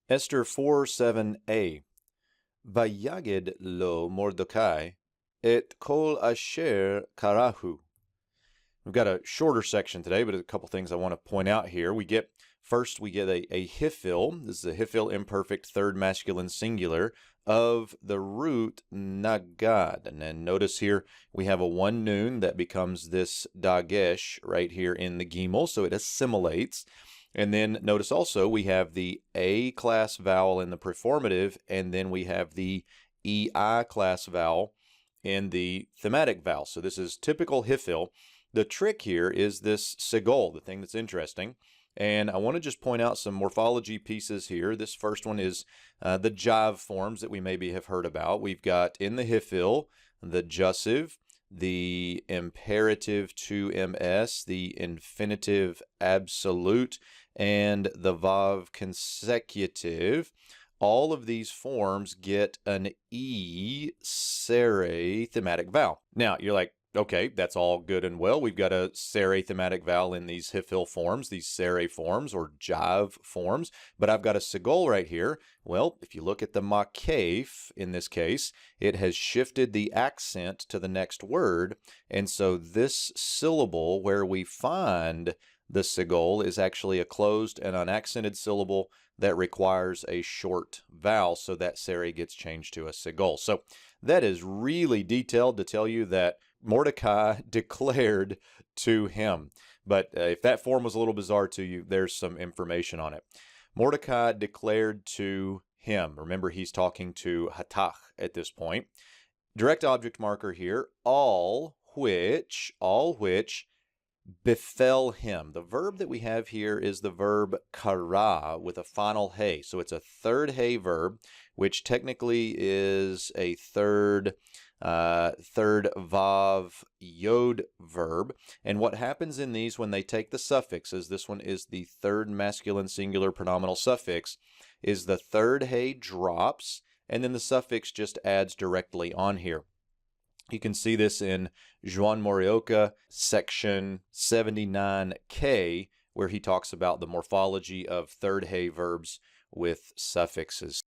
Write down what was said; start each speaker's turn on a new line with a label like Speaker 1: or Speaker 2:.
Speaker 1: Esther 4:7a. Vayagid lo Mordecai et kol asher karahu. We've got a shorter section today, but a couple things I want to point out here. First, we get a hifil. This is a hifil imperfect third masculine singular of the root nagad. And then notice here we have a one noon that becomes this dagesh right here in the gimel, so it assimilates. And then notice also we have the A class vowel in the preformative, and then we have the EI class vowel in the thematic vowel. So this is typical hifil. The trick here is this segol, the thing that's interesting. And I want to just point out some morphology pieces here. This first one is the jive forms that we maybe have heard about. We've got in the hifil, the jussive, the imperative to ms, the infinitive absolute, and the vav consecutive. All of these forms get an E serif thematic vowel. Now, you're like, okay, that's all good and well. We've got a serif thematic vowel in these hifil forms, these serif forms or jive forms, but I've got a segol right here. Well, if you look at the makef in this case, it has shifted the accent to the next word, and so this syllable where we find the segol is actually a closed and unaccented syllable that requires a short vowel, so that serif gets changed to a segol. So that is really detailed to tell you that Mordecai declared to him. But if that form was a little bizarre to you, there's some information on it. Mordecai declared to him. Remember, he's talking to Hatach at this point. Direct object marker here, all which befell him. The verb that we have here is the verb kara with a final hey. So it's a third hey verb, which technically is a third vav yod verb. And what happens in these when they take the suffixes, this one is the third masculine singular pronominal suffix, is the third hey drops, and then the suffix just adds directly on here. You can see this in Juan Morioka, section 79K, where he talks about the morphology of third hey verbs with suffixes.